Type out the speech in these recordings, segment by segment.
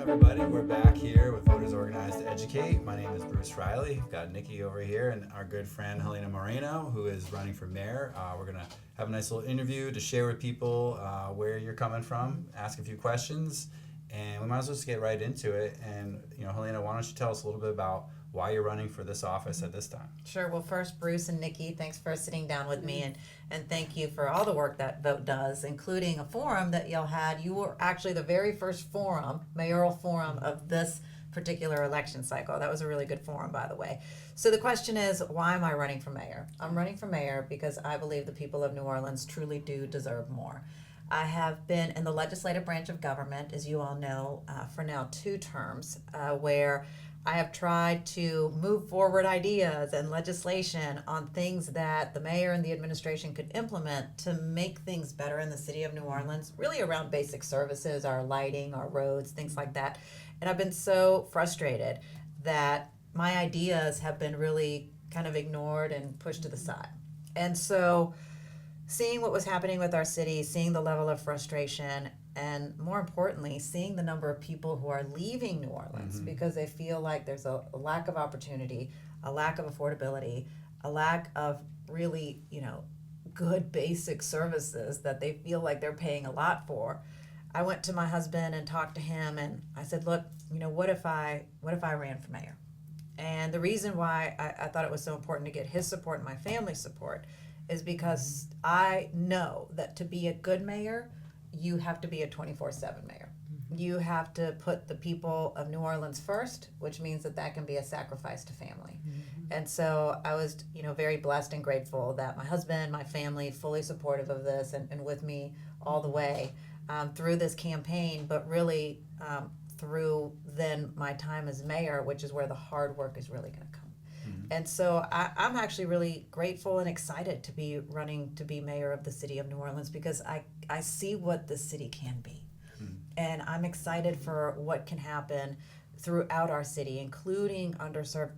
everybody. We're back here with Voters Organized to Educate. My name is Bruce Riley. We've got Nikki over here and our good friend Helena Moreno, who is running for mayor. We're going to have a nice little interview to share with people where you're coming from, ask a few questions, and we might as well just get right into it. And, Helena, why don't you tell us a little bit about why you're running for this office at this time? Sure. Well, first, Bruce and Nikki, thanks for sitting down with me, and thank you for all the work that Vote does, including a forum that y'all had. You were actually the very first mayoral forum of this particular election cycle. That was a really good forum, by the way. So the question is, why am I running for mayor? I'm running for mayor because I believe the people of New Orleans truly do deserve more. I have been in the legislative branch of government, as you all know, for now 2 terms, where I have tried to move forward ideas and legislation on things that the mayor and the administration could implement to make things better in the city of New Orleans, really around basic services, our lighting, our roads, things like that. And I've been so frustrated that my ideas have been really kind of ignored and pushed to the side. And so seeing what was happening with our city, seeing the level of frustration, and more importantly, seeing the number of people who are leaving New Orleans because they feel like there's a lack of opportunity, a lack of affordability, a lack of really, good basic services that they feel like they're paying a lot for. I went to my husband and talked to him, and I said, look, what if I ran for mayor? And the reason why I thought it was so important to get his support and my family's support is because I know that to be a good mayor, you have to be a 24/7 mayor. You have to put the people of New Orleans first, which means that can be a sacrifice to family. And so I was, very blessed and grateful that my husband, my family, fully supportive of this and with me all the way through this campaign, but really through then my time as mayor, which is where the hard work is really going to come. And so I'm actually really grateful and excited to be running to be mayor of the city of New Orleans because I see what the city can be. And I'm excited for what can happen throughout our city, including underserved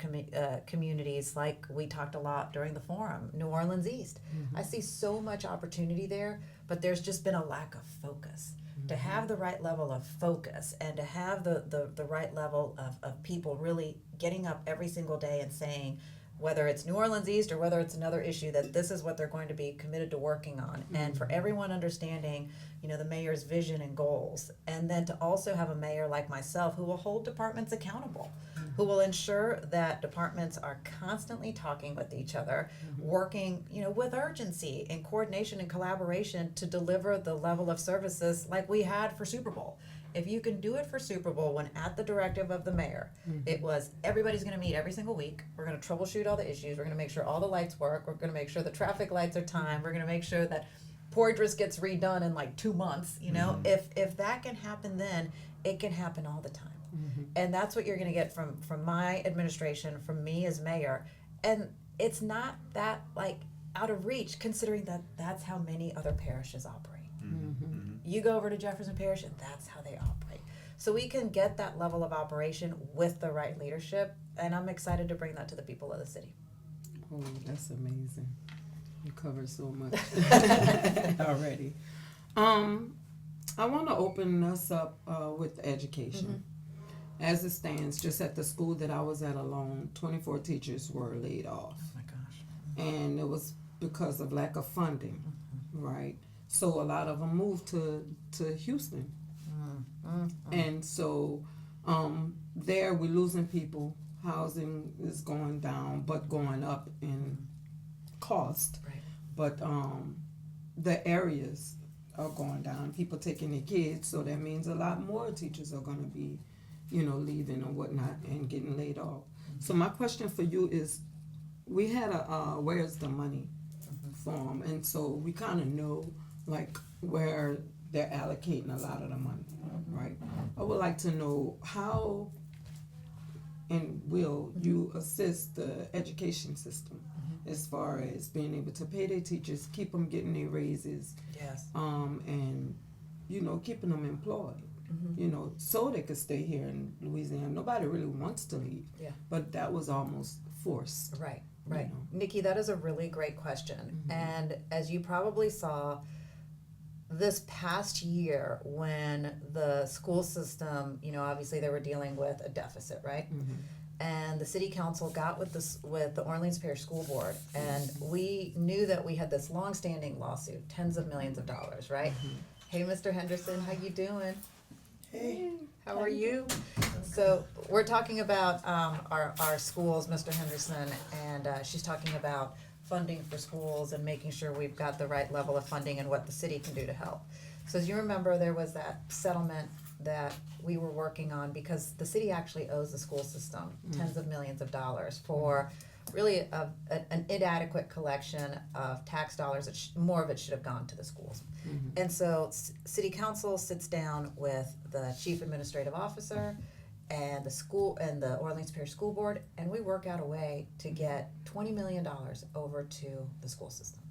communities like we talked a lot during the forum, New Orleans East. I see so much opportunity there, but there's just been a lack of focus. To have the right level of focus and to have the right level of people really getting up every single day and saying, whether it's New Orleans East or whether it's another issue, that this is what they're going to be committed to working on. And for everyone understanding, the mayor's vision and goals. And then to also have a mayor like myself who will hold departments accountable, who will ensure that departments are constantly talking with each other, working, with urgency and coordination and collaboration to deliver the level of services like we had for Super Bowl. If you can do it for Super Bowl when at the directive of the mayor, it was everybody's going to meet every single week. We're going to troubleshoot all the issues. We're going to make sure all the lights work. We're going to make sure the traffic lights are timed. We're going to make sure that Poydras gets redone in like 2 months. If that can happen, then it can happen all the time. And that's what you're going to get from my administration, from me as mayor. And it's not that out of reach, considering that that's how many other parishes operate. You go over to Jefferson Parish and that's how they operate. So we can get that level of operation with the right leadership, and I'm excited to bring that to the people of the city. Oh, that's amazing. You covered so much already. I want to open us up with education. As it stands, just at the school that I was at alone, 24 teachers were laid off. Oh my gosh. And it was because of lack of funding, right? So a lot of them moved to Houston. And so there we're losing people. Housing is going down, but going up in cost. Right. But the areas are going down. People taking their kids, so that means a lot more teachers are going to be, leaving or whatnot and getting laid off. So my question for you is, we had a where's the money form, and so we kind of know where they're allocating a lot of the money, right? I would like to know how and will you assist the education system as far as being able to pay their teachers, keep them getting their raises, Yes. and keeping them employed, so they could stay here in Louisiana. Nobody really wants to leave, but that was almost forced. Right. Nikki, that is a really great question. And as you probably saw, this past year, when the school system, obviously they were dealing with a deficit, right? And the city council got with the Orleans Parish School Board, and we knew that we had this long-standing lawsuit, tens of millions of dollars, right? Hey, Mr. Henderson, how you doing? Hey. How are you? So we're talking about our schools, Mr. Henderson, and she's talking about funding for schools and making sure we've got the right level of funding and what the city can do to help. So as you remember, there was that settlement that we were working on because the city actually owes the school system tens of millions of dollars for really an inadequate collection of tax dollars that more of it should have gone to the schools. And so city council sits down with the chief administrative officer and the school and the Orleans Parish School Board, and we work out a way to get $20 million over to the school system.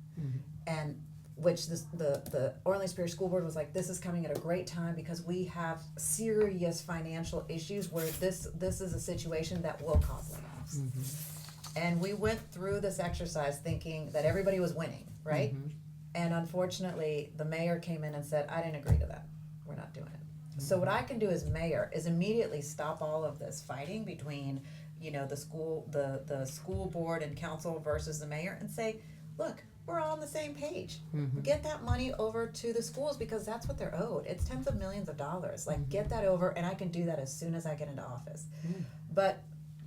And which the Orleans Parish School Board was like, this is coming at a great time because we have serious financial issues where this is a situation that will cause layoffs. And we went through this exercise thinking that everybody was winning, right? And unfortunately, the mayor came in and said, I didn't agree to that. We're not doing it. So what I can do as mayor is immediately stop all of this fighting between, the school board and council versus the mayor and say, look, we're all on the same page. Get that money over to the schools because that's what they're owed. It's tens of millions of dollars. Like, get that over, and I can do that as soon as I get into office. But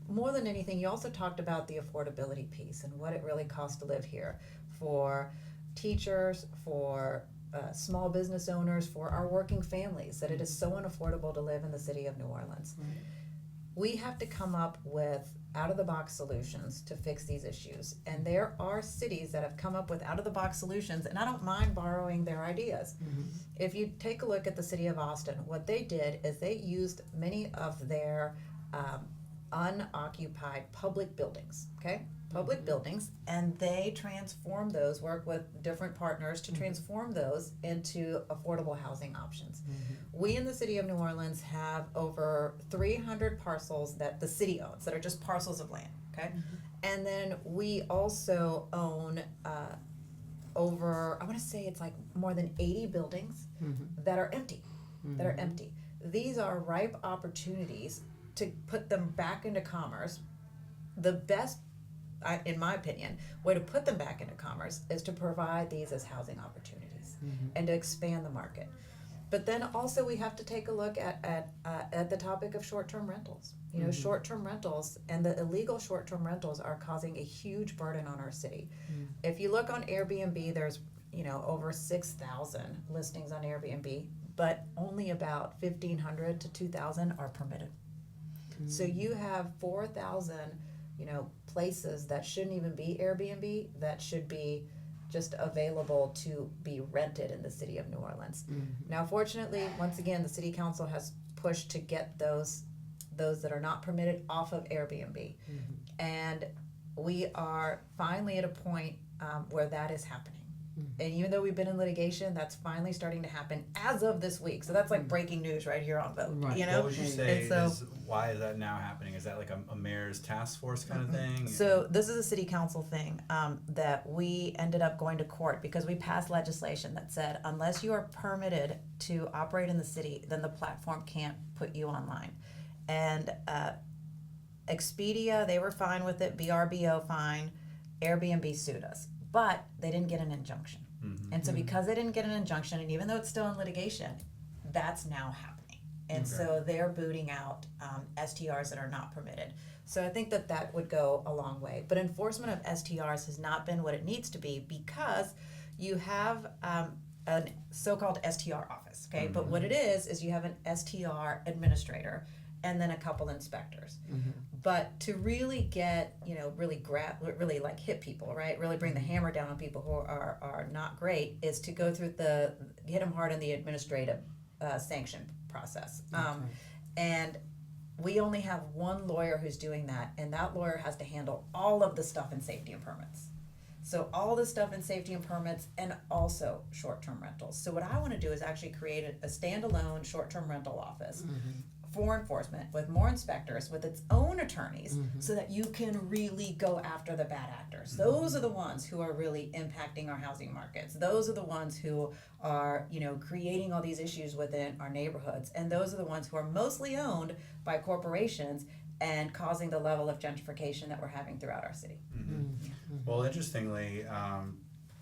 more than anything, you also talked about the affordability piece and what it really costs to live here for teachers, for small business owners, for our working families, that it is so unaffordable to live in the city of New Orleans. We have to come up with out-of-the-box solutions to fix these issues. And there are cities that have come up with out-of-the-box solutions, and I don't mind borrowing their ideas. If you take a look at the city of Austin, what they did is they used many of their unoccupied public buildings, public buildings, and they transform those, work with different partners to transform those into affordable housing options. We in the city of New Orleans have over 300 parcels that the city owns that are just parcels of land, and then we also own over, I want to say it's like more than 80 buildings that are empty, These are ripe opportunities to put them back into commerce. The best, in my opinion, way to put them back into commerce is to provide these as housing opportunities and to expand the market. But then also we have to take a look at the topic of short-term rentals. Short-term rentals and the illegal short-term rentals are causing a huge burden on our city. If you look on Airbnb, there's over 6,000 listings on Airbnb, but only about 1,500 to 2,000 are permitted. So you have 4,000, places that shouldn't even be Airbnb that should be just available to be rented in the city of New Orleans. Now, fortunately, once again, the city council has pushed to get those that are not permitted off of Airbnb. And we are finally at a point where that is happening. And even though we've been in litigation, that's finally starting to happen as of this week. So that's like breaking news right here on Vote. What would you say why is that now happening? Is that like a mayor's task force kind of thing? So this is a city council thing that we ended up going to court because we passed legislation that said unless you are permitted to operate in the city, then the platform can't put you online. And Expedia, they were fine with it. BRBO fine. Airbnb sued us. But they didn't get an injunction. And so because they didn't get an injunction, and even though it's still in litigation, that's now happening. And so they're booting out STRs that are not permitted. So I think that would go a long way. But enforcement of STRs has not been what it needs to be because you have a so-called STR office, But what it is you have an STR administrator and then a couple inspectors. But to really get, really like hit people, right? Really bring the hammer down on people who are not great is to go through hit them hard in the administrative sanction process. And we only have one lawyer who's doing that, and that lawyer has to handle all of the stuff in safety and permits. So all the stuff in safety and permits and also short-term rentals. So what I want to do is actually create a standalone short-term rental office for enforcement, with more inspectors, with its own attorneys, so that you can really go after the bad actors. Those are the ones who are really impacting our housing markets. Those are the ones who are, creating all these issues within our neighborhoods. And those are the ones who are mostly owned by corporations and causing the level of gentrification that we're having throughout our city. Well, interestingly,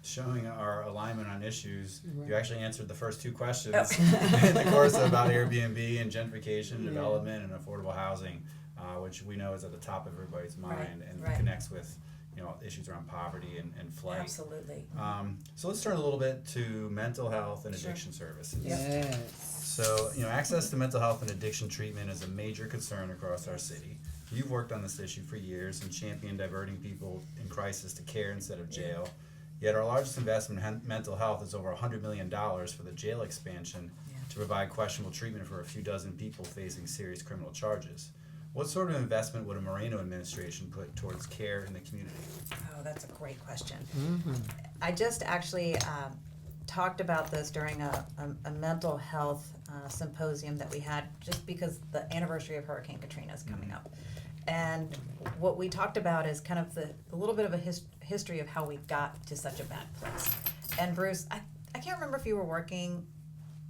showing our alignment on issues, you actually answered the first two questions in the course about Airbnb and gentrification, development, and affordable housing, which we know is at the top of everybody's mind and connects with issues around poverty and flight. Absolutely. So let's turn a little bit to mental health and addiction services. Yes. So, access to mental health and addiction treatment is a major concern across our city. You've worked on this issue for years and championed diverting people in crisis to care instead of jail. Yet our largest investment in mental health is over $100 million for the jail expansion to provide questionable treatment for a few dozen people facing serious criminal charges. What sort of investment would a Moreno administration put towards care in the community? Oh, that's a great question. I just actually talked about this during a mental health symposium that we had just because the anniversary of Hurricane Katrina is coming up. And what we talked about is kind of a little bit of a history of how we got to such a bad place. And Bruce, I can't remember if you were working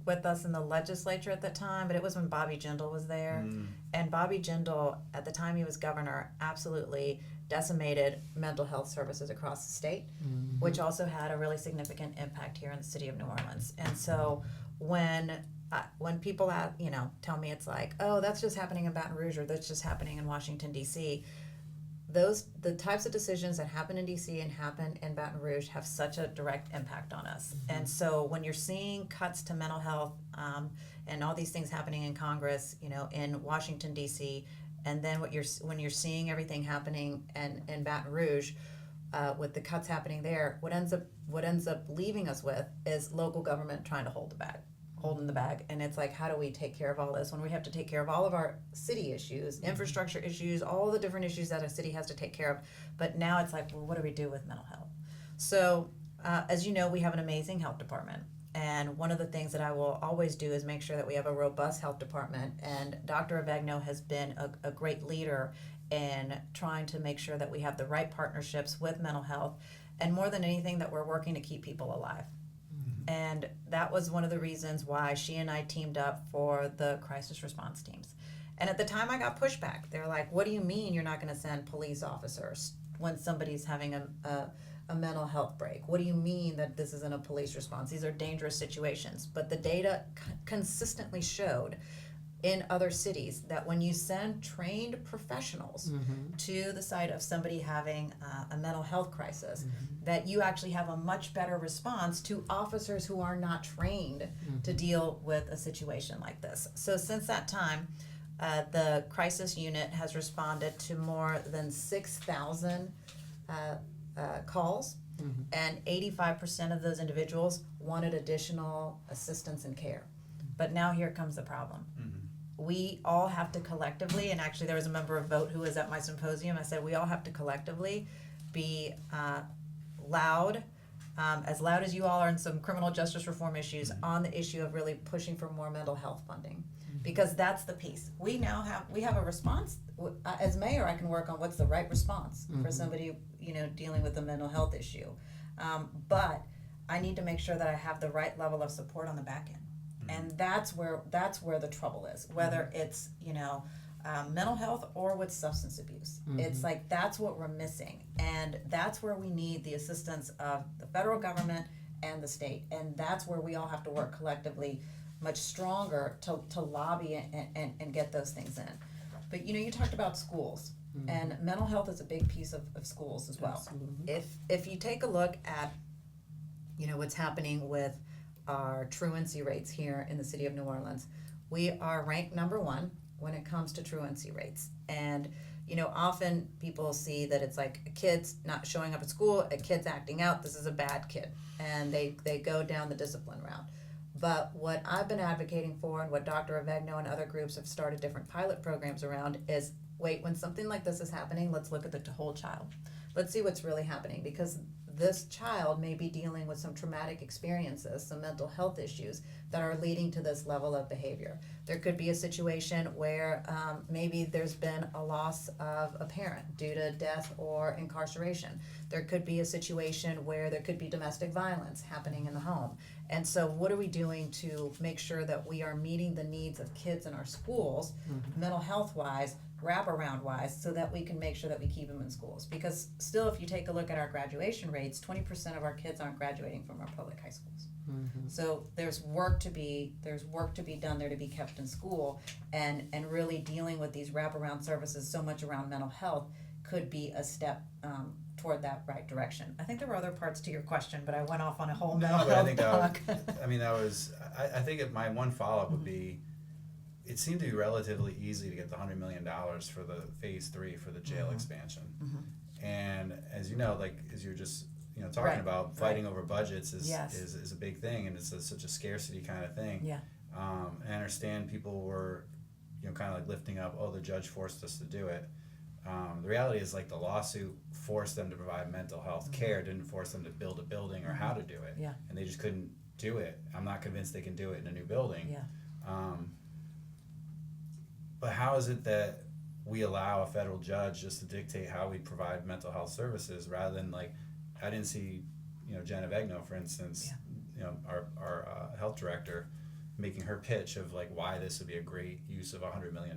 with us in the legislature at that time, but it was when Bobby Jindal was there. And Bobby Jindal, at the time he was governor, absolutely decimated mental health services across the state, which also had a really significant impact here in the city of New Orleans. And so when people tell me it's like, oh, that's just happening in Baton Rouge or that's just happening in Washington, D.C., the types of decisions that happen in D.C. and happen in Baton Rouge have such a direct impact on us. And so when you're seeing cuts to mental health and all these things happening in Congress, in Washington, D.C., and then when you're seeing everything happening in Baton Rouge, with the cuts happening there, what ends up leaving us with is local government trying to holding the bag. And it's like, how do we take care of all this when we have to take care of all of our city issues, infrastructure issues, all the different issues that a city has to take care of? But now it's like, well, what do we do with mental health? So as you know, we have an amazing health department. And one of the things that I will always do is make sure that we have a robust health department. And Dr. Avegno has been a great leader in trying to make sure that we have the right partnerships with mental health. And more than anything, that we're working to keep people alive. And that was one of the reasons why she and I teamed up for the crisis response teams. And at the time I got pushback. They're like, what do you mean you're not going to send police officers when somebody's having a mental health break? What do you mean that this isn't a police response? These are dangerous situations. But the data consistently showed in other cities that when you send trained professionals to the site of somebody having a mental health crisis, that you actually have a much better response to officers who are not trained to deal with a situation like this. So since that time, the crisis unit has responded to more than 6,000 calls, and 85% of those individuals wanted additional assistance and care. But now here comes the problem. We all have to collectively, and actually there was a member of VOTE who was at my symposium, I said we all have to collectively be loud, as loud as you all are in some criminal justice reform issues, on the issue of really pushing for more mental health funding. Because that's the piece. We have a response. As mayor, I can work on what's the right response for somebody dealing with a mental health issue. But I need to make sure that I have the right level of support on the back end. And that's where the trouble is, whether it's mental health or with substance abuse. It's like that's what we're missing, and that's where we need the assistance of the federal government and the state, and that's where we all have to work collectively much stronger to lobby and get those things in. But you talked about schools, and mental health is a big piece of schools as well. Absolutely. If you take a look at what's happening with our truancy rates here in the city of New Orleans, we are ranked number 1 when it comes to truancy rates. And often people see that it's like a kid's not showing up at school, a kid's acting out, this is a bad kid, and they go down the discipline route. But what I've been advocating for, and what Dr. Avegno and other groups have started different pilot programs around, is wait, when something like this is happening, let's look at the whole child. Let's see what's really happening, because this child may be dealing with some traumatic experiences, some mental health issues that are leading to this level of behavior. There could be a situation where maybe there's been a loss of a parent due to death or incarceration. There could be a situation where there could be domestic violence happening in the home. And so what are we doing to make sure that we are meeting the needs of kids in our schools, mental health wise, wraparound wise, so that we can make sure that we keep them in schools? Because still, if you take a look at our graduation rates, 20% of our kids aren't graduating from our public high schools. So there's work to be done there to be kept in school, and really dealing with these wraparound services so much around mental health could be a step toward that right direction. I think there were other parts to your question, but I went off on a whole mental but I health think talk. I think my one follow-up would be, it seemed to be relatively easy to get the $100 million for the phase 3 for the jail expansion. And as you know, like, as you're just talking Right, about, fighting over budgets Yes. is a big thing, and it's such a scarcity kind of thing. Yeah. And I understand people were kind of like lifting up, oh, the judge forced us to do it. The reality is, like, the lawsuit forced them to provide mental health care, didn't force them to build a building or how to do it. Yeah. And they just couldn't do it. I'm not convinced they can do it in a new building. Yeah. But how is it that we allow a federal judge just to dictate how we provide mental health services, rather than, like, I didn't see, Jenna Vegno, for instance, our health director, making her pitch of, like, why this would be a great use of $100 million.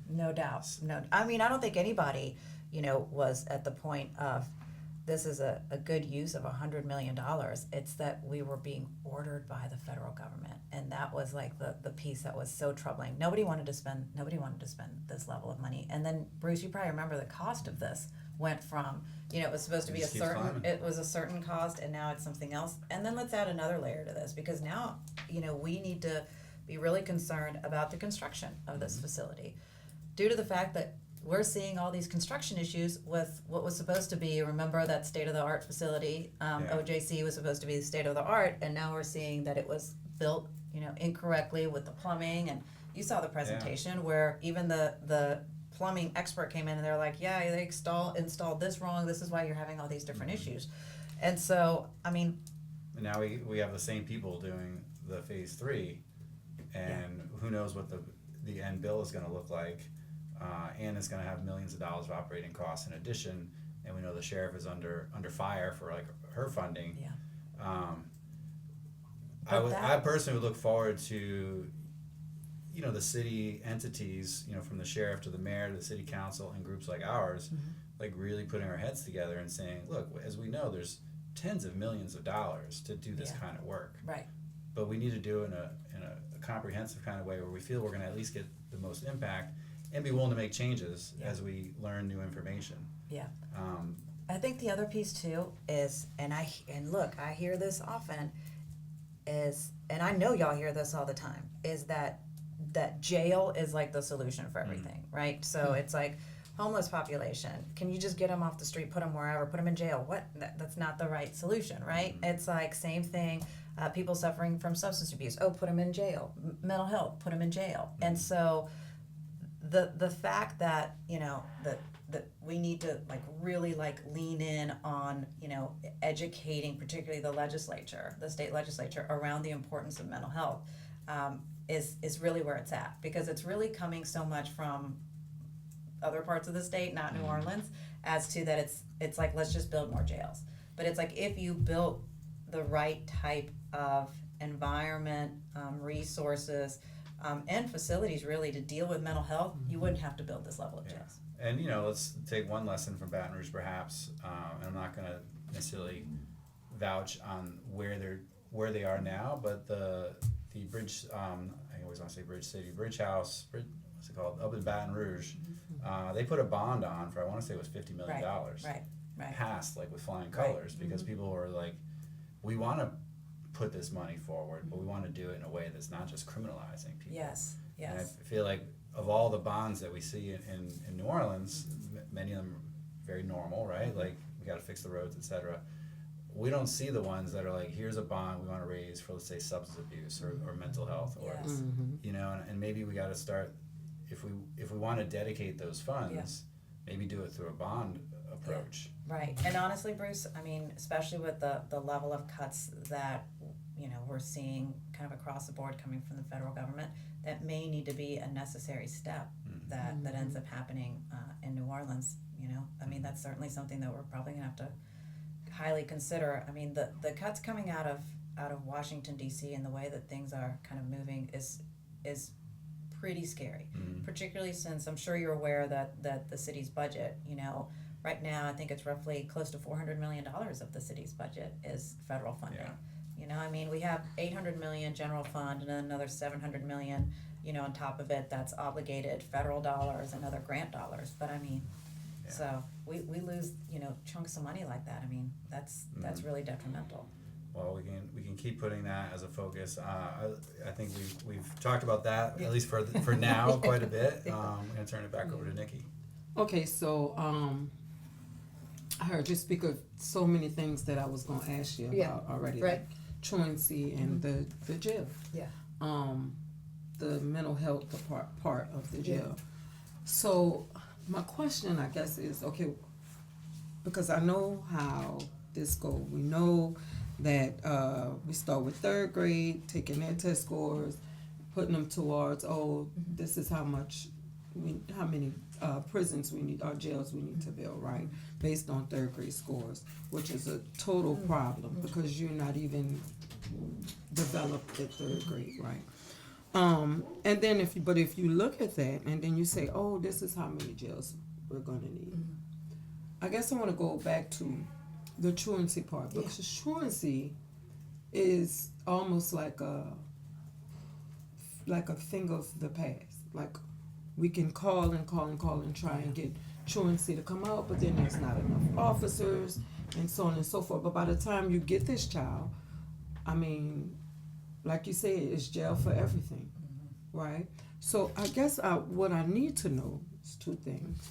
No doubt. No, I mean, I don't think anybody, was at the point of, this is a good use of $100 million. It's that we were being ordered by the federal government, and that was like the piece that was so troubling. Nobody wanted to spend this level of money. And then, Bruce, you probably remember the cost of this went from, it was supposed to be It just keeps climbing. it was a certain cost, and now it's something else. And then let's add another layer to this, because now, we need to be really concerned about the construction of this facility, due to the fact that we're seeing all these construction issues with what was supposed to be, remember that state-of-the-art facility, OJC was supposed to be the state-of-the-art, and now we're seeing that it was built, incorrectly with the plumbing. And you saw the presentation where even the plumbing expert came in and they're like, yeah, they installed this wrong, this is why you're having all these different issues. And so, I mean, And now we have the same people doing the phase 3, and who knows what the end bill is going to look like. And it's going to have millions of dollars of operating costs in addition, and we know the sheriff is under fire for, like, her funding. I personally would look forward to, the city entities, from the sheriff to the mayor to the city council and groups like ours, like, really putting our heads together and saying, look, as we know, there's tens of millions of dollars to do this kind of work. right. But we need to do it in a comprehensive kind of way where we feel we're going to at least get the most impact and be willing to make changes as we learn new information. Yeah. I think the other piece too is, and look, I hear this often, is, and I know y'all hear this all the time, is that jail is like the solution for everything, right? So it's like, homeless population, can you just get them off the street, put them wherever, put them in jail? What? That's not the right solution, right? It's like, same thing, people suffering from substance abuse, put them in jail. Mental health, put them in jail. And so the fact that, that we need to, like, really, like, lean in on, educating particularly the state legislature around the importance of mental health, is really where it's at, because it's really coming so much from other parts of the state, not New Orleans, as to that it's like, let's just build more jails. But it's like, if you built the right type of environment, resources, and facilities really to deal with mental health, you wouldn't have to build this level of jails. And let's take one lesson from Baton Rouge, perhaps. And I'm not going to necessarily vouch on where they are now, but the Bridge, I always want to say Bridge City, What's it called? Up in Baton Rouge, they put a bond on for, I want to say it was $50 million. Right. Passed, like, with flying colors, because people were like, we want to put this money forward, but we want to do it in a way that's not just criminalizing people. Yes. And I feel like, of all the bonds that we see in New Orleans, many of them are very normal, right? Like, we got to fix the roads, etc. We don't see the ones that are like, here's a bond we want to raise for, let's say, substance abuse or mental health, or and maybe we got to start, if we want to dedicate those funds, maybe do it through a bond approach. Right. And honestly, Bruce, I mean, especially with the level of cuts that we're seeing kind of across the board coming from the federal government that may need to be a necessary step that ends up happening in New Orleans. I mean, that's certainly something that we're probably gonna have to highly consider. I mean, the cuts coming out of Washington D.C. and the way that things are kind of moving is pretty scary, particularly since I'm sure you're aware that the city's budget, right now I think it's roughly close to $400 million of the city's budget is federal funding. Yeah. I mean, we have $800 million general fund and then another $700 million, on top of it that's obligated federal dollars and other grant dollars. But I mean, so we lose, chunks of money like that. I mean, that's really detrimental. Well, we can keep putting that as a focus. I think we've talked about that at least for now quite a bit. I'm gonna turn it back over to Nikki. Okay, so I heard you speak of so many things that I was gonna ask you about already. right. Like truancy and the jail. Yeah. The mental health part of the jail. So my question, I guess, is okay, because I know how this goes. We know that we start with third grade, taking their test scores, putting them towards, this is how many prisons we need, or jails we need to build, right? Based on third grade scores, which is a total problem because you're not even developed at third grade, right? And then if you look at that and then you say, this is how many jails we're gonna need. I guess I wanna go back to the truancy part, because truancy is almost like a thing of the past. Like we can call and try and get truancy to come out, but then there's not enough officers and so on and so forth. But by the time you get this child, I mean, like you said, it's jail for everything, right? So I guess what I need to know is two things.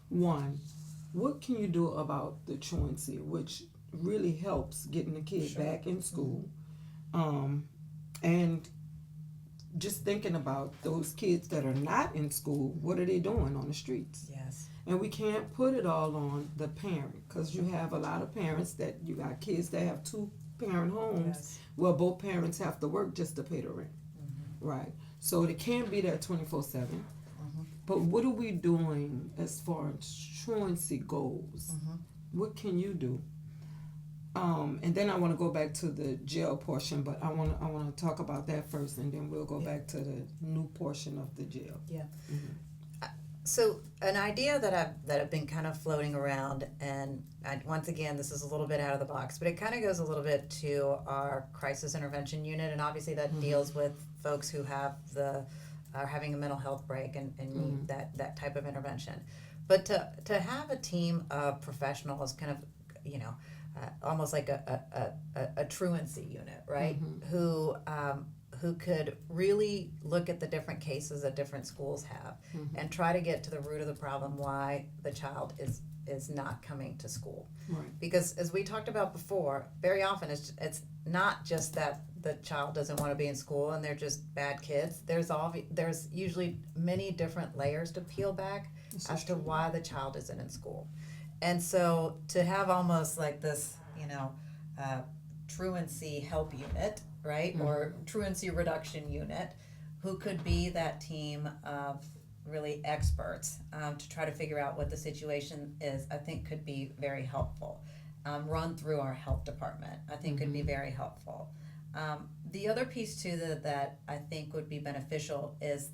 One, what can you do about the truancy, which really helps getting the kid back in school, and just thinking about those kids that are not in school, what are they doing on the streets? Yes. And we can't put it all on the parent, because you have a lot of parents that you got kids that have two parent homes where both parents have to work just to pay the rent, right? So they can't be there 24/7. But what are we doing as far as truancy goes? What can you do? And then I want to go back to the jail portion, but I want to talk about that first, and then we'll go back to the new portion of the jail. Yeah. So an idea that I've been kind of floating around, and once again, this is a little bit out of the box, but it kind of goes a little bit to our crisis intervention unit, and obviously that deals with folks who are having a mental health break and need that type of intervention. But to have a team of professionals, kind of, almost like a truancy unit, right? Who could really look at the different cases that different schools have and try to get to the root of the problem why the child is not coming to school. Right. Because as we talked about before, very often it's not just that the child doesn't want to be in school and they're just bad kids. There's usually many different layers to peel back as to why the child isn't in school. And so to have almost like this, truancy help unit, right? Or truancy reduction unit, who could be that team of really experts to try to figure out what the situation is, I think could be very helpful. Run through our health department, I think could be very helpful. The other piece too that I think would be beneficial is,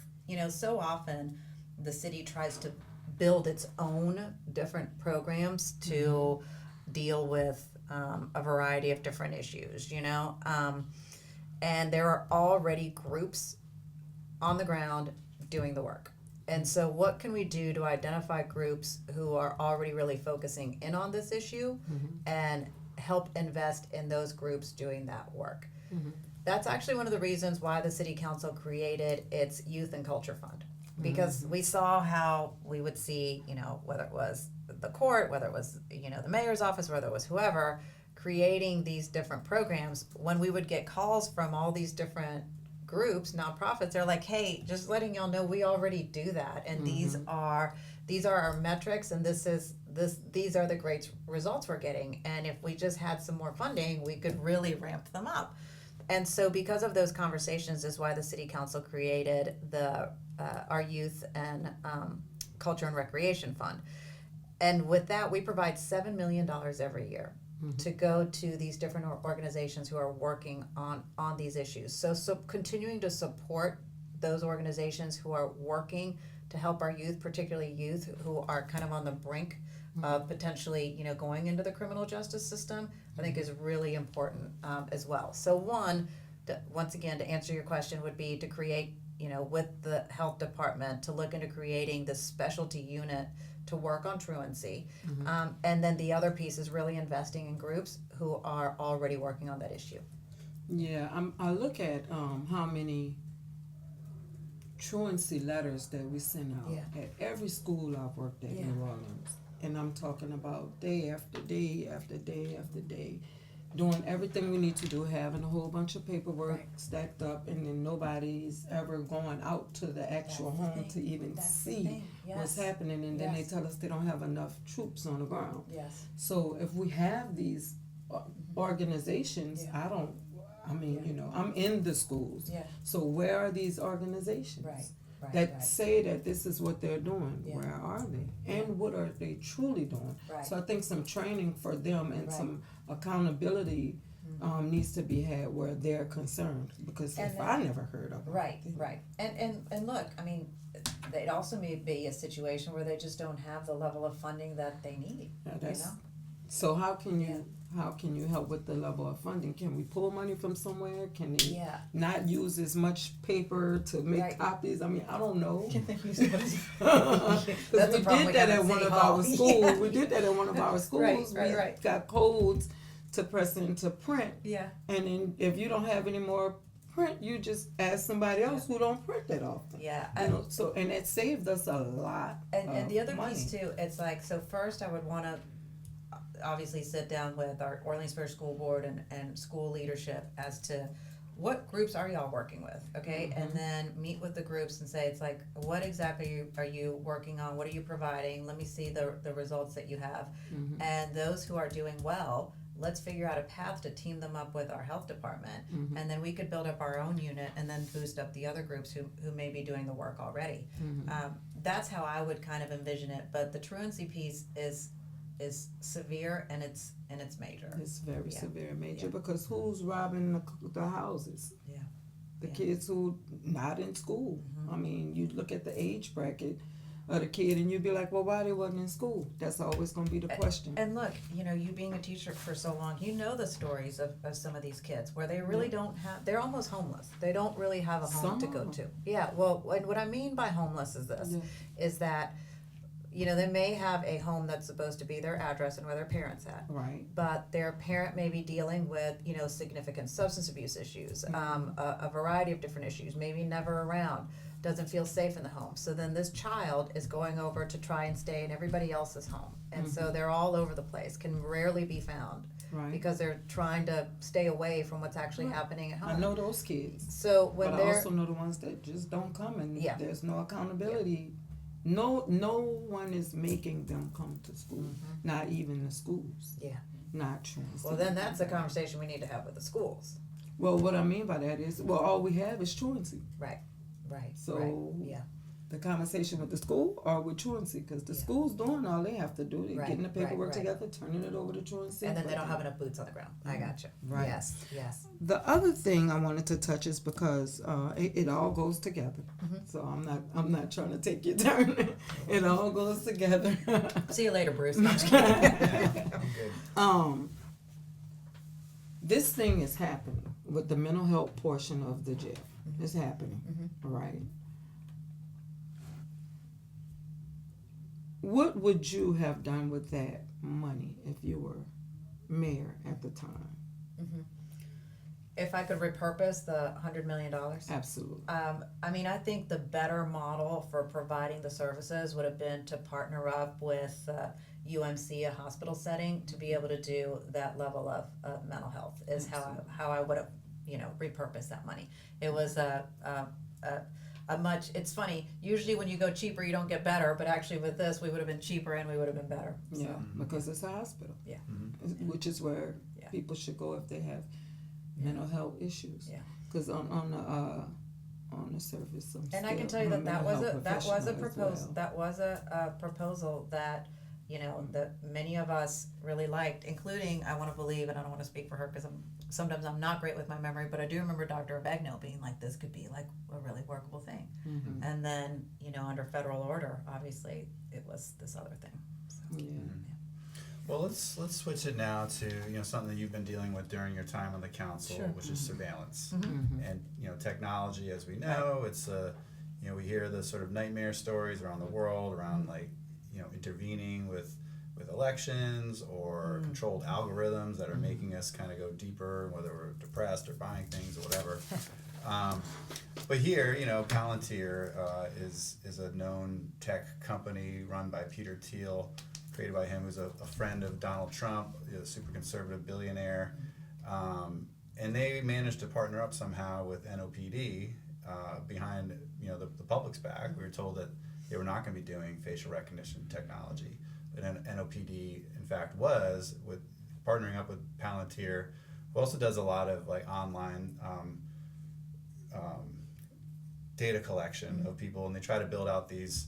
so often the city tries to build its own different programs to deal with a variety of different issues, and there are already groups on the ground doing the work. And so what can we do to identify groups who are already really focusing in on this issue and help invest in those groups doing that work? That's actually one of the reasons why the city council created its youth and culture fund, because we saw how we would see, whether it was the court, whether it was, the mayor's office, whether it was whoever, creating these different programs. When we would get calls from all these different groups, nonprofits, they're like, hey, just letting y'all know we already do that, and these are our metrics, and these are the great results we're getting, and if we just had some more funding, we could really ramp them up. And so because of those conversations is why the city council created the our youth and culture and recreation fund. And with that, we provide $7 million every year to go to these different organizations who are working on these issues. So continuing to support those organizations who are working to help our youth, particularly youth who are kind of on the brink of potentially, going into the criminal justice system, I think is really important as well. So once again, to answer your question, would be to create, with the health department, to look into creating the specialty unit to work on truancy. And then the other piece is really investing in groups who are already working on that issue. Yeah, I look at how many truancy letters that we send out at every school I've worked at in New Orleans. And I'm talking about day after day after day after day, doing everything we need to do, having a whole bunch of paperwork stacked up, and then nobody's ever going out to the actual home to even see what's happening, and then they tell us they don't have enough troops on the ground. Yes. So if we have these organizations, I'm in the schools. Yeah. So where are these organizations? Right. That say that this is what they're doing. Yeah. Where are they? And what are they truly doing? Right. So I think some training for them and some accountability needs to be had where they're concerned, because And if then- I never heard of it. Right. And look, I mean, it also may be a situation where they just don't have the level of funding that they need. So how can you help with the level of funding? Can we pull money from somewhere? Can they not use as much paper to make copies? I mean, I don't know. Because Because we did that at one of our schools. We did that at one of our schools. Right. We got codes to press into print. Yeah. And then if you don't have any more print, you just ask somebody else who don't print that often. Yeah. And it saved us a lot And the other money. piece too, it's like, so first I would wanna obviously sit down with our Orleans Parish School Board and school leadership as to what groups are y'all working with, okay? And then meet with the groups and say, it's like, what exactly are you working on? What are you providing? Let me see the results that you have. And those who are doing well, let's figure out a path to team them up with our health department. And then we could build up our own unit and then boost up the other groups who may be doing the work already. That's how I would kind of envision it. But the truancy piece is severe and it's major. It's very severe and major because who's robbing the houses? Yeah. The kids who not in school. I mean, you look at the age bracket of the kid and you'd be like, well, why they wasn't in school? That's always going to be the question. And look, you being a teacher for so long, the stories of some of these kids where they really don't have, they're almost homeless. They don't really have a home to go to. Yeah, well, and what I mean by homeless is this, is that they may have a home that's supposed to be their address and where their parents at. Right. But their parent may be dealing with, significant substance abuse issues, a variety of different issues, maybe never around, doesn't feel safe in the home. So then this child is going over to try and stay in everybody else's home. And so they're all over the place, can rarely be found. Right. Because they're trying to stay away from what's actually happening at home. I know those kids. So when but they're I also know the ones that just don't come and there's no accountability. No one is making them come to school. Not even the schools. Yeah. Not truancy. Well, then that's a conversation we need to have with the schools. Well, what I mean by that is, all we have is truancy. Right. So yeah. The conversation with the school or with truancy, because the school's doing all they have to do. They're getting the paperwork together, turning it over to truancy. And then they don't have enough boots on the ground. I gotcha. Right. Yes. The other thing I wanted to touch is because it all goes together. So I'm not trying to take your turn. It all goes together. See you later, Bruce. No, I'm just kidding. I'm good. This thing is happening with the mental health portion of the jail. It's happening, right? What would you have done with that money if you were mayor at the time? If I could repurpose the $100 million? Absolutely. I think the better model for providing the services would have been to partner up with UMC, a hospital setting, to be able to do that level of mental health is how I would have, repurposed that money. It was a much, it's funny, usually when you go cheaper you don't get better, but actually with this we would have been cheaper and we would have been better. Yeah, because it's a hospital. Yeah. Which is where people should go if they have mental health issues. Yeah. Because on the surface, And I can tell you that that was a proposal that, you know, that many of us really liked, including, I want to believe, and I don't want to speak for her because sometimes I'm not great with my memory, but I do remember Dr. Abegno being like, this could be like a really workable thing. Mm-hmm. And then, you know, under federal order, obviously, it was this other thing. So, Yeah. Well, let's switch it now to, you know, something that you've been dealing with during your time on the council, Sure. which is surveillance. Mm-hmm. And, you know, technology, as we know, it's you know, we hear the sort of nightmare stories around the world around, like, you know, intervening with elections or controlled algorithms that are making us kind of go deeper, whether we're depressed or buying things or whatever. But here, you know, Palantir is a known tech company run by Peter Thiel, created by him, who's a friend of Donald Trump, a super conservative billionaire. And they managed to partner up somehow with NOPD behind, you know, the public's back. We were told that they were not going to be doing facial recognition technology, but NOPD, in fact, was, with partnering up with Palantir, who also does a lot of like online data collection of people, and they try to build out these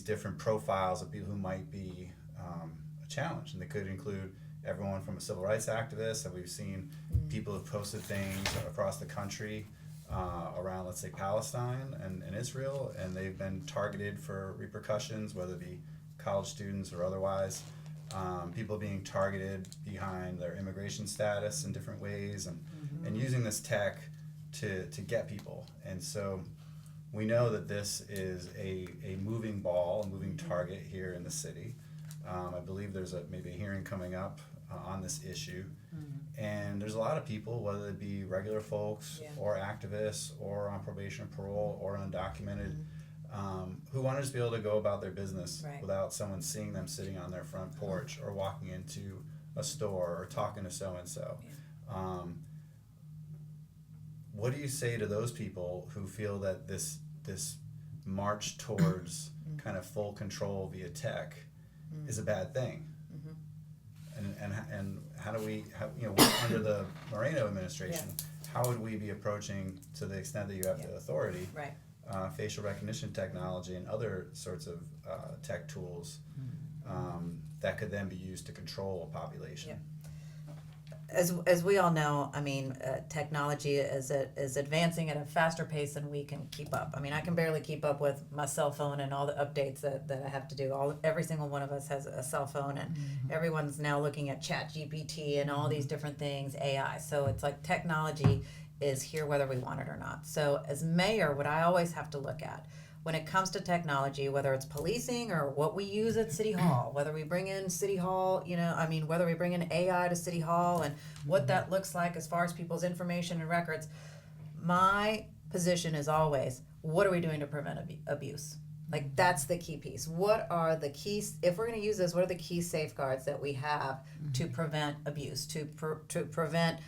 different profiles of people who might be a challenge, and they could include everyone from a civil rights activist, and we've seen people who've posted things across the country around, let's say, Palestine and Israel, and they've been targeted for repercussions, whether it be college students or otherwise. People being targeted behind their immigration status in different ways, and using this tech to get people. And so we know that this is a moving ball, a moving target here in the city. I believe there's maybe a hearing coming up on this issue. And there's a lot of people, whether it be regular folks or activists or on probation or parole or undocumented, who want to just be able to go about their business without someone seeing them sitting on their front porch or walking into a store or talking to so-and-so. What do you say to those people who feel that this march towards kind of full control via tech is a bad thing? And how do we, you know, under the Moreno administration, how would we be approaching, to the extent that you have the authority, facial recognition technology and other sorts of tech tools that could then be used to control a population? As we all know, I mean, technology is advancing at a faster pace than we can keep up. I mean, I can barely keep up with my cell phone and all the updates that I have to do. Every single one of us has a cell phone, and everyone's now looking at ChatGPT and all these different things, AI. So it's like technology is here whether we want it or not. So as mayor, what I always have to look at when it comes to technology, whether it's policing or what we use at City Hall, whether we bring in City Hall, you know, I mean, whether we bring in AI to City Hall and what that looks like as far as people's information and records, my position is always, what are we doing to prevent abuse? Like, that's the key piece. What are the keys, if we're going to use this, what are the key safeguards that we have to prevent abuse, to prevent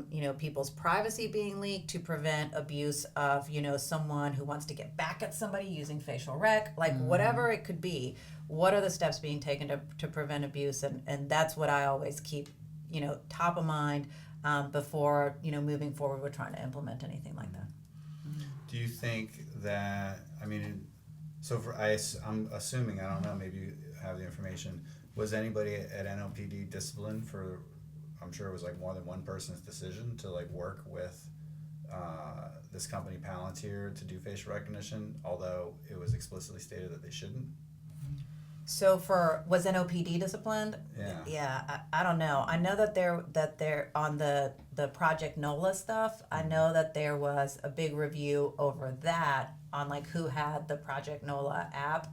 you know, people's privacy being leaked, to prevent abuse of, you know, someone who wants to get back at somebody using facial rec, like whatever it could be. What are the steps being taken to prevent abuse? And that's what I always keep, you know, top of mind before, you know, moving forward with trying to implement anything like that. Do you think that, I mean, so I'm assuming, I don't know, maybe you have the information, was anybody at NLPD disciplined for, I'm sure it was like more than one person's decision to like work with this company Palantir to do facial recognition, although it was explicitly stated that they shouldn't? So was NOPD disciplined? Yeah. I don't know. I know that they're on the Project NOLA stuff. I know that there was a big review over that on like who had the Project NOLA app.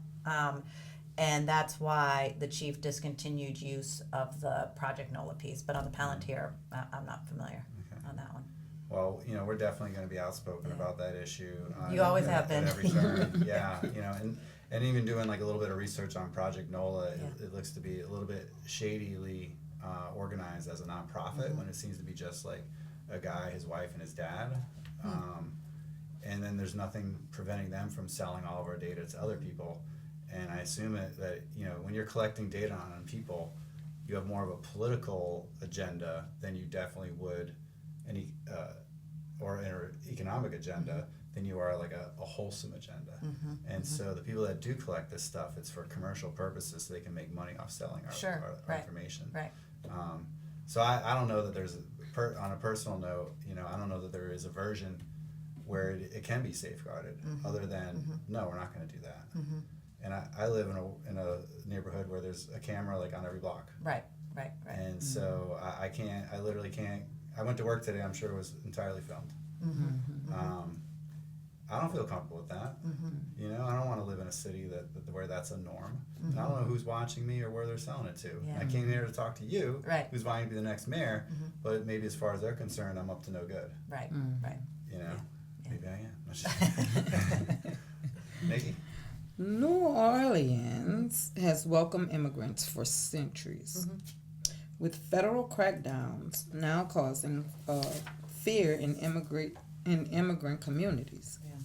And that's why the chief discontinued use of the Project NOLA piece. But on the Palantir, I'm not familiar on that one. Well, you know, we're definitely going to be outspoken about that issue. You always have been. At every turn. Yeah, you know, and even doing like a little bit of research on Project NOLA, it looks to be a little bit shadily organized as a nonprofit when it seems to be just like a guy, his wife, and his dad. And then there's nothing preventing them from selling all of our data to other people. And I assume that, you know, when you're collecting data on people, you have more of a political agenda than you definitely would an or an economic agenda than you are like a wholesome agenda. And so the people that do collect this stuff, it's for commercial purposes, so they can make money off selling our Right. information. Right. So I don't know that there's on a personal note, I don't know that there is a version where it can be safeguarded, other than no, we're not going to do that. And I live in a neighborhood where there's a camera like on every block. Right. And so I literally can't. I went to work today. I'm sure it was entirely filmed. I don't feel comfortable with that. I don't want to live in a city where that's a norm. And I don't know who's watching me or where they're selling it to. Yeah. I came here to talk to you, Right. who's vying to be the next mayor, but maybe as far as they're concerned, I'm up to no good. Right. Maybe I am. Nikki? New Orleans has welcomed immigrants for centuries, with federal crackdowns now causing fear in immigrant communities. Yeah.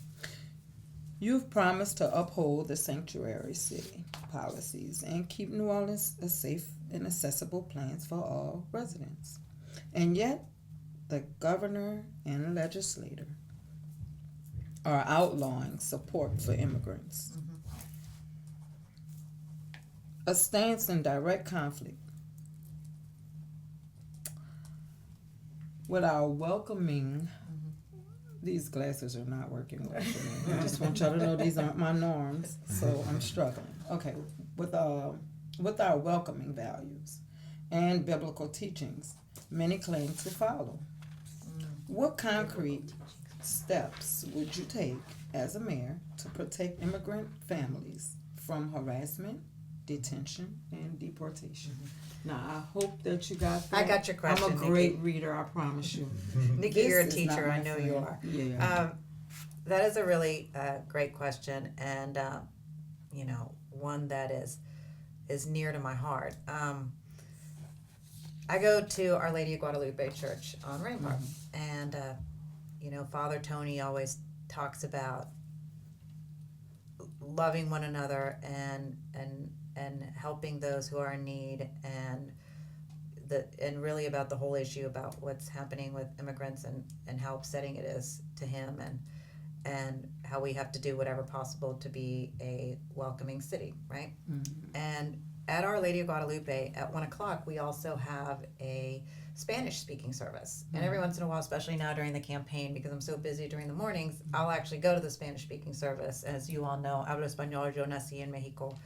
You've promised to uphold the sanctuary city policies and keep New Orleans a safe and accessible place for all residents. And yet, the governor and legislator are outlawing support for immigrants. A stance in direct conflict with our welcoming. These glasses are not working well for me. I just want y'all to know these aren't my norms, so I'm struggling. Okay, with our welcoming values and biblical teachings, many claim to follow. What concrete steps would you take as a mayor to protect immigrant families from harassment, detention, and deportation? Now, I hope that you got that. I got your question, I'm a great reader, I promise you. Nikki, This you're a is teacher. not I my know friend. you are. Yeah. That is a really great question, and one that is near to my heart. I go to Our Lady of Guadalupe Church on Rainbow, and Father Tony always talks about loving one another and helping those who are in need, and really about the whole issue about what's happening with immigrants and how upsetting it is to him, and how we have to do whatever possible to be a welcoming city, right? And at Our Lady of Guadalupe at 1:00 we also have a Spanish speaking service, and every once in a while, especially now during the campaign, because I'm so busy during the mornings, I'll actually go to the Spanish speaking service. As you all know, hablo español, yo nací en Mexico.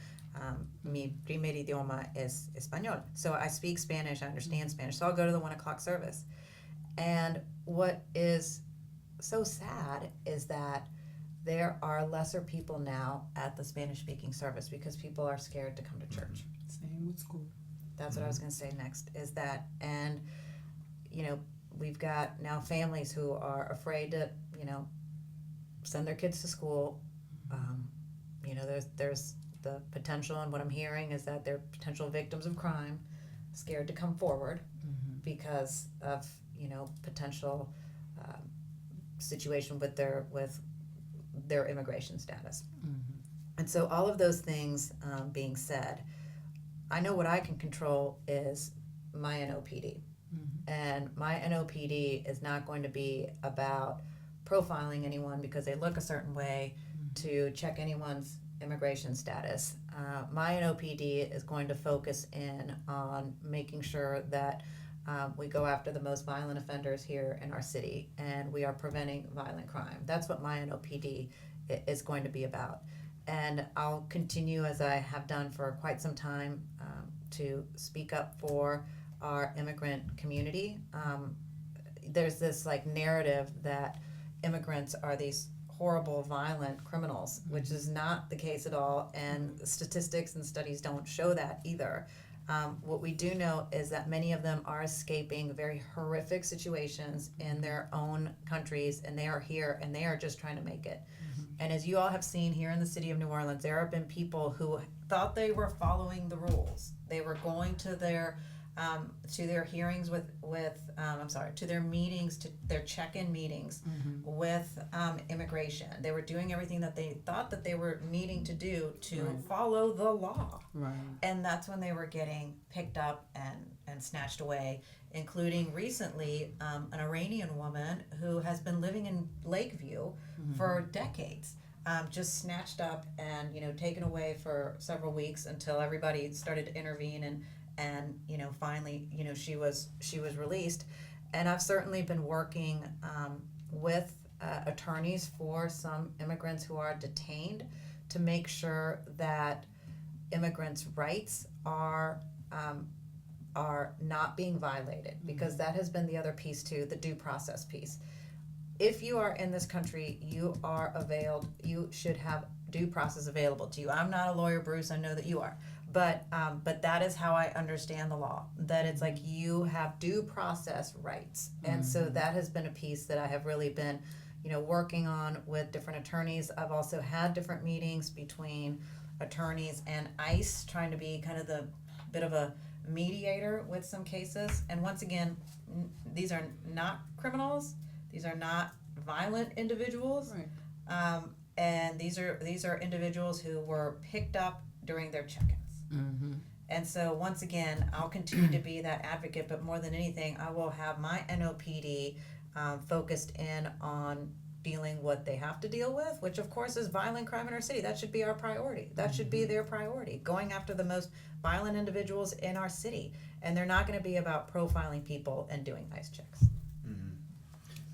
Mi primer idioma es español. So I speak Spanish, I understand Spanish. So I'll go to the 1:00 service. And what is so sad is that there are lesser people now at the Spanish speaking service because people are scared to come to church. Same with school. That's what I was going to say next, is that, and we've got now families who are afraid to send their kids to school. There's the potential, and what I'm hearing is that they're potential victims of crime, scared to come forward because of potential situation with their immigration status. And so all of those things being said, I know what I can control is my NOPD. And my NOPD is not going to be about profiling anyone because they look a certain way to check anyone's immigration status. My NOPD is going to focus in on making sure that we go after the most violent offenders here in our city, and we are preventing violent crime. That's what my NOPD is going to be about. And I'll continue, as I have done for quite some time, to speak up for our immigrant community. There's this narrative that immigrants are these horrible, violent criminals, which is not the case at all, and statistics and studies don't show that either. What we do know is that many of them are escaping very horrific situations in their own countries, and they are here and they are just trying to make it. And as you all have seen here in the city of New Orleans, there have been people who thought they were following the rules. They were going to their hearings to their meetings, to their check-in meetings with immigration. They were doing everything that they thought that they were needing to do to follow the law. Right. And that's when they were getting picked up and snatched away including recently an Iranian woman who has been living in Lakeview for decades. Just snatched up and taken away for several weeks until everybody started to intervene, and finally she was released. And I've certainly been working with attorneys for some immigrants who are detained to make sure that immigrants' rights are not being violated, because that has been the other piece too, the due process piece. If you are in this country, you should have due process available to you. I'm not a lawyer, Bruce, I know that you are. But that is how I understand the law, that it's like you have due process rights. And so that has been a piece that I have really been, working on with different attorneys. I've also had different meetings between attorneys and ICE, trying to be kind of the bit of a mediator with some cases. And once again, these are not criminals. These are not violent individuals. Right. And these are individuals who were picked up during their check-ins. Mm-hmm. And so once again, I'll continue to be that advocate, but more than anything, I will have my NOPD focused in on dealing what they have to deal with, which of course is violent crime in our city. That should be our priority. That should be their priority, going after the most violent individuals in our city. And they're not going to be about profiling people and doing ICE checks.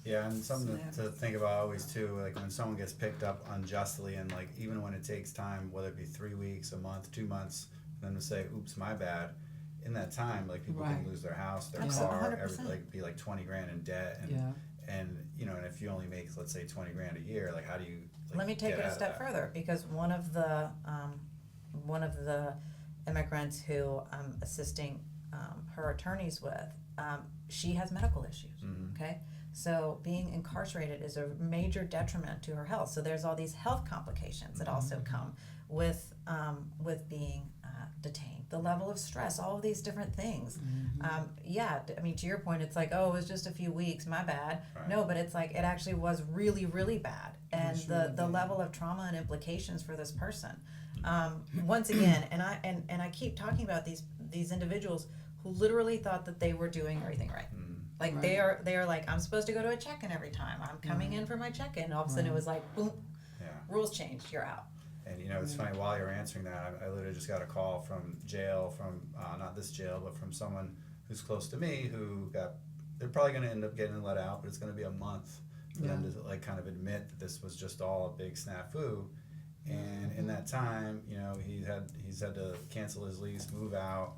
Yeah, and something to think about always too, like when someone gets picked up unjustly, and like even when it takes time, whether it be 3 weeks, a month, 2 months, for them to say, oops, my bad. In that time, like people can lose their house, their car, 100%. be like 20 grand in debt, and and and if you only make, let's say, 20 grand a year, like how do you Let me take it a step further, because one of the immigrants who I'm assisting her attorneys with, she has medical issues. Okay, so being incarcerated is a major detriment to her health. So there's all these health complications that also come with being detained. The level of stress, all of these different things. To your point, it's like, oh, it was just a few weeks, my bad. Right. No, but it's like it actually was really, really bad, and really the bad. level of trauma and implications for this person. Once again, and I keep talking about these individuals who literally thought that they were doing everything right. Like they are like, I'm supposed to go to a check-in every time. I'm coming in for my check-in. And all of a sudden it was like, boom, rules changed, you're out. And it's funny, while you're answering that, I literally just got a call from jail, from not this jail, but from someone who's close to me they're probably going to end up getting let out, but it's going to be a month for them to like kind of admit that this was just all a big snafu. And in that time, he's had to cancel his lease, move out.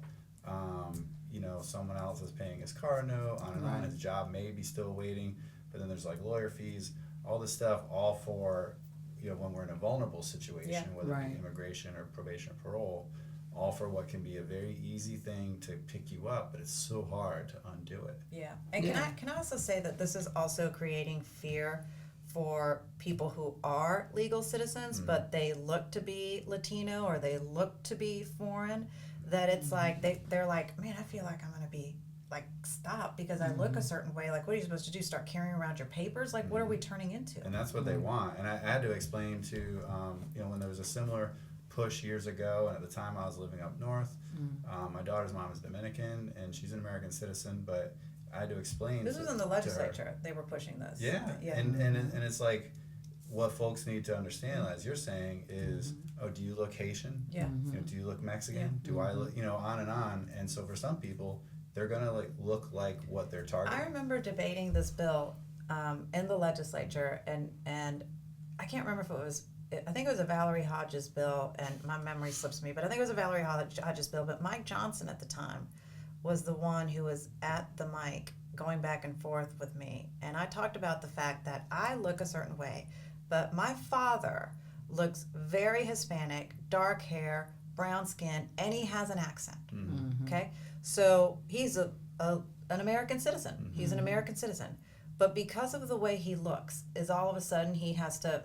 Someone else is paying his car note, on and on. His job may be still waiting, but then there's like lawyer fees, all this stuff, all for when we're in a vulnerable situation, whether it be immigration or probation or parole, all for what can be a very easy thing to pick you up, but it's so hard to undo it. Yeah, and can I also say that this is also creating fear for people who are legal citizens, but they look to be Latino or they look to be foreign. That it's like they're like, man, I feel like I'm gonna be like stopped because I look a certain way. Like, what are you supposed to do? Start carrying around your papers? Like, what are we turning into? And that's what they want. And I had to explain to when there was a similar push years ago, and at the time I was living up north. My daughter's mom is Dominican, and she's an American citizen, but I had to explain. This was in the legislature. They were pushing this. Yeah. And it's like, what folks need to understand, as you're saying, is, do you look Haitian? Yeah. Do you look Mexican? Do I look, on and on. And so for some people, they're gonna look like what they're targeting. I remember debating this bill in the legislature, and I can't remember if it was. I think it was a Valerie Hodges bill, and my memory slips me, but I think it was a Valerie Hodges bill. But Mike Johnson at the time was the one who was at the mic going back and forth with me, and I talked about the fact that I look a certain way, but my father looks very Hispanic, dark hair, brown skin, and he has an accent. Okay, so he's an American citizen. He's an American citizen. But because of the way he looks, is all of a sudden he has to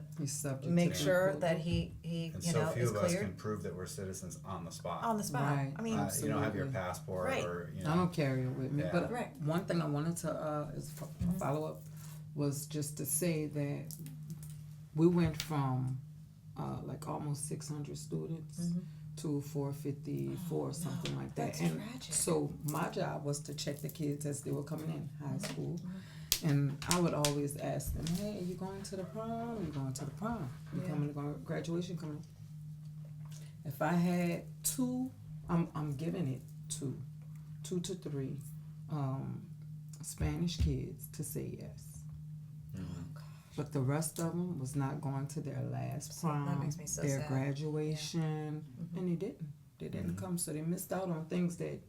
make sure that he and you so know few is of us clear can prove that we're citizens on the spot. on the spot. Right. I mean, You don't have your passport, Right. or I don't carry it with me. Yeah. But Right. one thing I wanted to is follow up was just to say that we went from like almost 600 students to 454, something like that. that's And tragic. so my job was to check the kids as they were coming in high school. And I would always ask them, hey, you going to the prom? You going to the prom? You Yeah. coming to graduation coming? If I had two, I'm giving it two to three Spanish kids to say yes. But the rest of them was not going to their last So that prom, makes me so their sad. graduation, and they didn't. They didn't come, so they missed out on things that,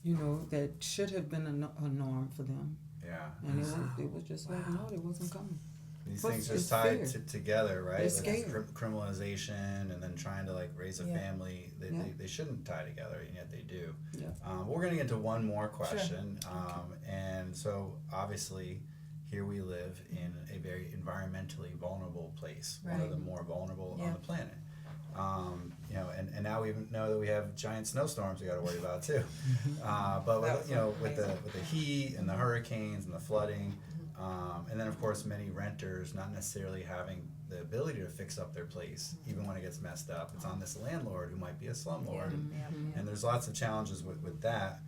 that should have been a norm for them. Yeah. And it was just like, no, it wasn't coming. These But things it's just tied fair. together, right? It's Like scared. criminalization and then trying to like raise a Yeah. family. They shouldn't tie together, and yet they do. Yeah. We're going to get into one more question. And so obviously here we live in a very environmentally vulnerable place, one of Right. the more vulnerable Yeah. on the planet. And now we even know that we have giant snowstorms we got to worry about too. But That with, was with the heat and the hurricanes and the flooding, and then of course many renters not necessarily having the ability to fix up their place even when it gets messed up. It's on this landlord who might be a slumlord, and there's lots of challenges with that.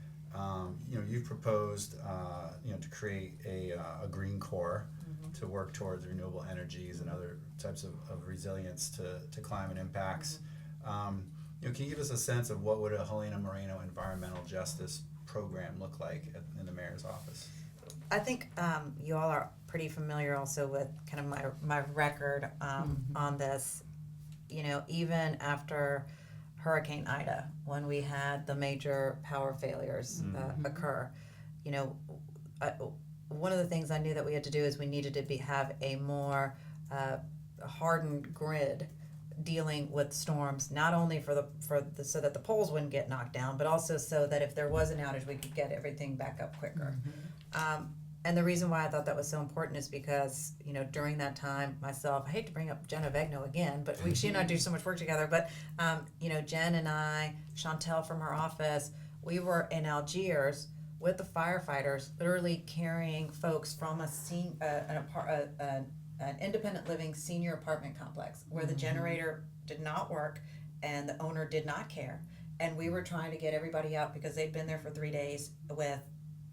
You've proposed to create a green core to work towards renewable energies and other types of resilience to climate impacts. Can you give us a sense of what would a Helena Moreno environmental justice program look like in the mayor's office? I think you all are pretty familiar also with kind of my record on this. Even after Hurricane Ida, when we had the major power failures occur, one of the things I knew that we had to do is we needed to have a more hardened grid dealing with storms, not only so that the poles wouldn't get knocked down, but also so that if there was an outage, we could get everything back up quicker. And the reason why I thought that was so important is because, during that time, myself, I hate to bring up Jenna Vegno again, but she and I do so much work together, but, Jen and I, Chantel from her office, we were in Algiers with the firefighters, literally carrying folks from an independent living senior apartment complex where the generator did not work and the owner did not care. And we were trying to get everybody out because they'd been there for 3 days with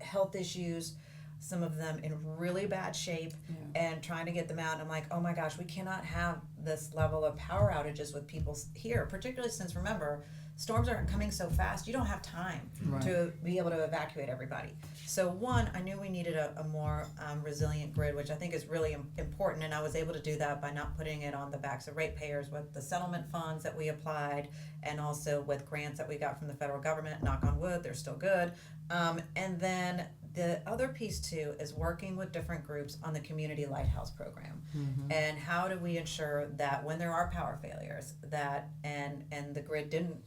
health issues, some of them in really bad shape, and trying to get them out. And I'm like, oh my gosh, we cannot have this level of power outages with people here, particularly since, remember, storms are coming so fast, you don't have time to be able to evacuate everybody. So one, I knew we needed a more resilient grid, which I think is really important, and I was able to do that by not putting it on the backs of ratepayers with the settlement funds that we applied, and also with grants that we got from the federal government. Knock on wood, they're still good. And then the other piece too is working with different groups on the community lighthouse program, and how do we ensure that when there are power failures, that and the grid didn't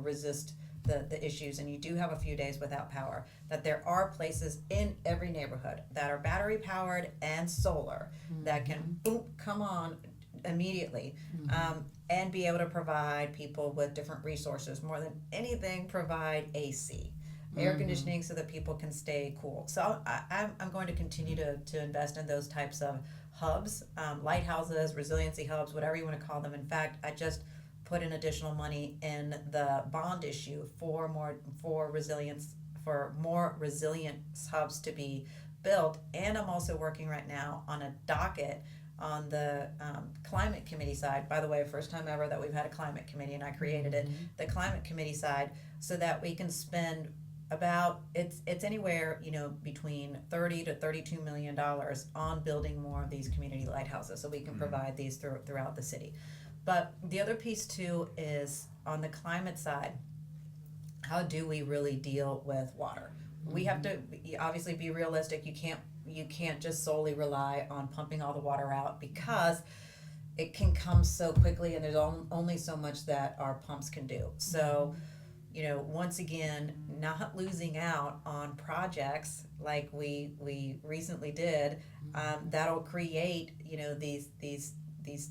resist the issues, and you do have a few days without power, that there are places in every neighborhood that are battery powered and solar that can boom come on immediately, and be able to provide people with different resources. More than anything, provide AC. Air conditioning so that people can stay cool. So I'm going to continue to invest in those types of hubs, lighthouses, resiliency hubs, whatever you want to call them. In fact, I just put in additional money in the bond issue for more resilient hubs to be built. And I'm also working right now on a docket on the climate committee side. By the way, first time ever that we've had a climate committee, and I created it. The climate committee side, so that we can spend about it's anywhere between $30 to $32 million on building more of these community lighthouses, so we can provide these throughout the city. But the other piece too is on the climate side, how do we really deal with water? We have to obviously be realistic. You can't just solely rely on pumping all the water out, because it can come so quickly, and there's only so much that our pumps can do. So once again, not losing out on projects like we recently did, that'll create these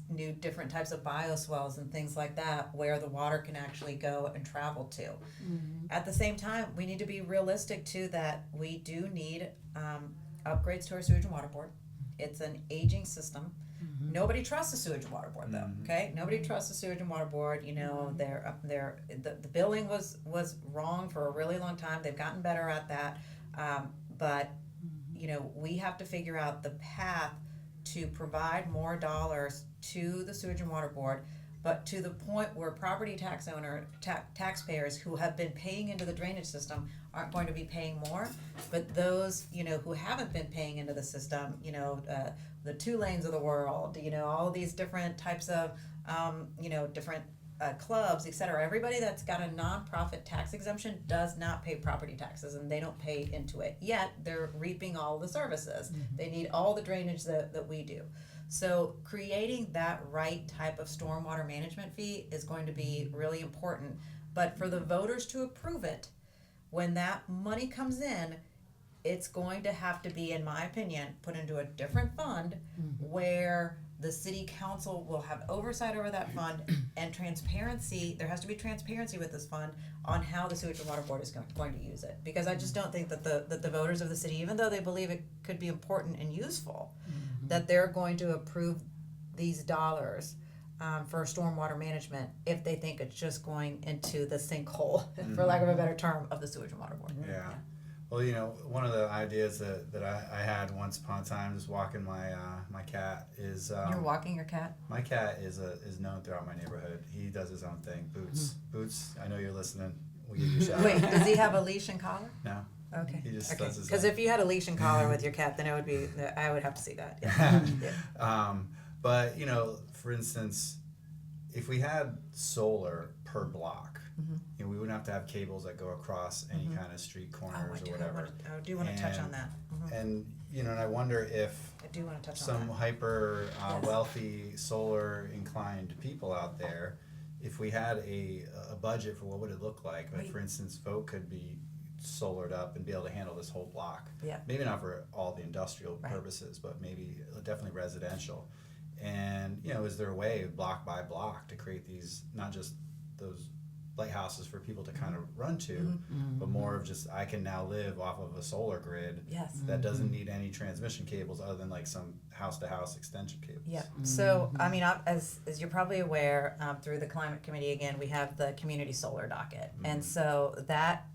new different types of bioswales and things like that, where the water can actually go and travel to. At the same time, we need to be realistic too, that we do need upgrades to our sewage and water board. It's an aging system, Nobody trusts the sewage and water board though, okay? Nobody trusts the sewage and water board, you know, the billing was wrong for a really long time. They've gotten better at that. But, you know, we have to figure out the path to provide more dollars to the sewage and water board, but to the point where property taxpayers who have been paying into the drainage system aren't going to be paying more, but those, you know, who haven't been paying into the system, you know, the 2 lanes of the world, you know, all these different types of, you know, different clubs, et cetera. Everybody that's got a nonprofit tax exemption does not pay property taxes, and they don't pay into it. Yet they're reaping all the services. They need all the drainage that we do. So creating that right type of stormwater management fee is going to be really important. But for the voters to approve it, when that money comes in, it's going to have to be, in my opinion, put into a different fund where the city council will have oversight over that fund and transparency. There has to be transparency with this fund on how the sewage and water board is going to use it. Because I just don't think that the voters of the city, even though they believe it could be important and useful, that they're going to approve these dollars for stormwater management if they think it's just going into the sinkhole, for lack of a better term, of the sewage and water board. Yeah. Well, you know, one of the ideas that I had once upon a time, just walking my cat, is You're walking your cat? my cat is known throughout my neighborhood. He does his own thing. Boots, I know you're listening. We'll give you a shout. Wait, does he have a leash and collar? No. Okay. He just Okay. does his Because own. if you had a leash and collar with your cat, then it would be, I would have to see that. Yeah. But you know, for instance, if we had solar per block, you know, we wouldn't have to have cables that go across any kind of street corners or whatever. I do want to touch on that. And you know, and I wonder if I do want to touch on some that. hyper Yes. wealthy solar inclined people out there, if we had a budget for what would it look like Right. for instance, Vogue could be solared up and be able to handle this whole block. Yeah. Maybe not for all the industrial Right. purposes, but maybe definitely residential. And you know, is there a way block by block to create these, not just those lighthouses for people to kind of run to, but more of just, I can now live off of a solar grid Yes. that doesn't need any transmission cables other than like some house-to-house extension cables. Yeah. So, I mean, as you're probably aware, through the Climate Committee, again, we have the community solar docket. And so that,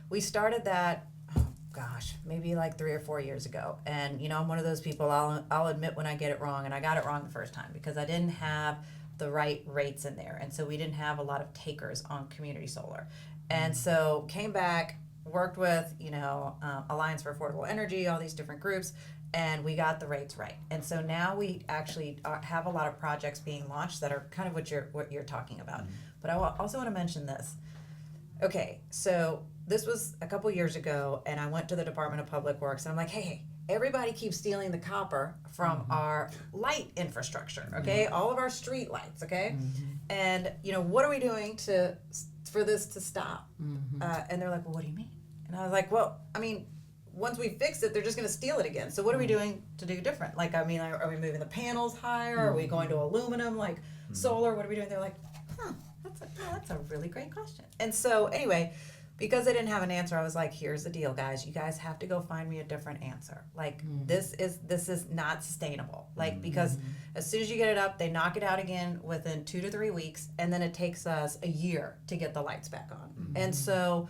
we started that, oh gosh, maybe like 3 or 4 years ago. And, you know, I'm one of those people, I'll admit when I get it wrong, and I got it wrong the first time because I didn't have the right rates in there. And so we didn't have a lot of takers on community solar. And so came back, worked with, you know, Alliance for Affordable Energy, all these different groups, and we got the rates right. And so now we actually have a lot of projects being launched that are kind of what you're talking about. But I also want to mention this. Okay, so this was a couple years ago, and I went to the Department of Public Works, and I'm like, hey, everybody keeps stealing the copper from our light infrastructure, okay? All of our street lights, okay? And, you know, what are we doing for this to stop? And they're like, well, what do you mean? And I was like, well, I mean, once we fix it, they're just going to steal it again. So what are we doing to do different? Like, I mean, are we moving the panels higher? Are we going to aluminum, like solar? What are we doing? They're like, that's a really great question. And so anyway, because I didn't have an answer, I was like, here's the deal, guys. You guys have to go find me a different answer. Like, this is not sustainable. Like, because as soon as you get it up, they knock it out again within 2 to 3 weeks, and then it takes us a year to get the lights back on. And so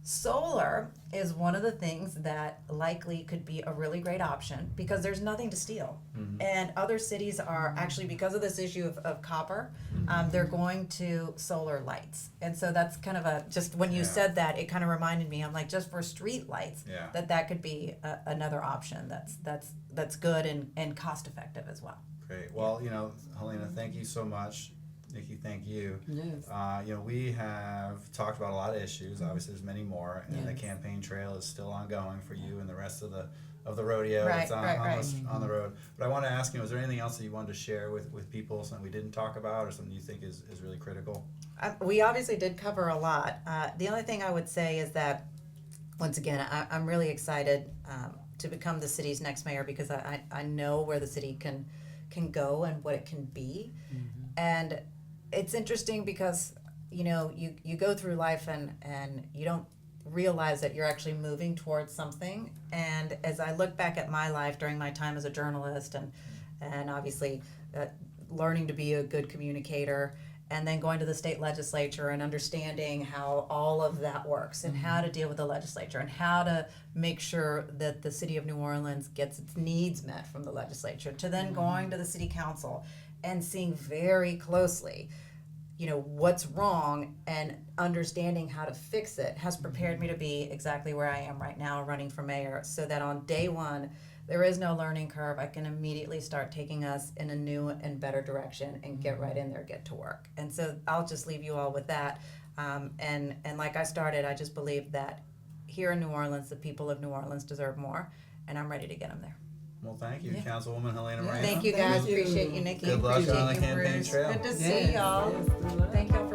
solar is one of the things that likely could be a really great option because there's nothing to steal. And other cities are actually, because of this issue of copper, they're going to solar lights. And so that's kind of just when you said that, it kind of reminded me, I'm like, just for street lights, that could be another option that's good and cost effective as well. Great. Well, you know, Helena, thank you so much. Nikki, thank you. Yes. You know, we have talked about a lot of issues. Obviously, there's many more, and the campaign trail is still ongoing for you and the rest of the rodeo Right, that's right. on the road. But I want to ask you, is there anything else that you wanted to share with people, something we didn't talk about, or something you think is really critical? We obviously did cover a lot. The only thing I would say is that, once again, I'm really excited to become the city's next mayor because I know where the city can go and what it can be. And it's interesting because, you know, you go through life and you don't realize that you're actually moving towards something. And as I look back at my life during my time as a journalist and obviously learning to be a good communicator, and then going to the state legislature and understanding how all of that works and how to deal with the legislature and how to make sure that the city of New Orleans gets its needs met from the legislature, to then going to the city council and seeing very closely, you know, what's wrong and understanding how to fix it has prepared me to be exactly where I am right now, running for mayor, so that on day one there is no learning curve. I can immediately start taking us in a new and better direction and get right in there, get to work. And so I'll just leave you all with that. And like I started, I just believe that here in New Orleans, the people of New Orleans deserve more, and I'm ready to get them there. Well, thank you, Yeah. Councilwoman Helena Moreno. Thank you guys. Thank you. Appreciate you, Nikki. Good luck Appreciate on the you, campaign Bruce. trail. Good to Yes, see y'all. yes, good luck. Thank y'all for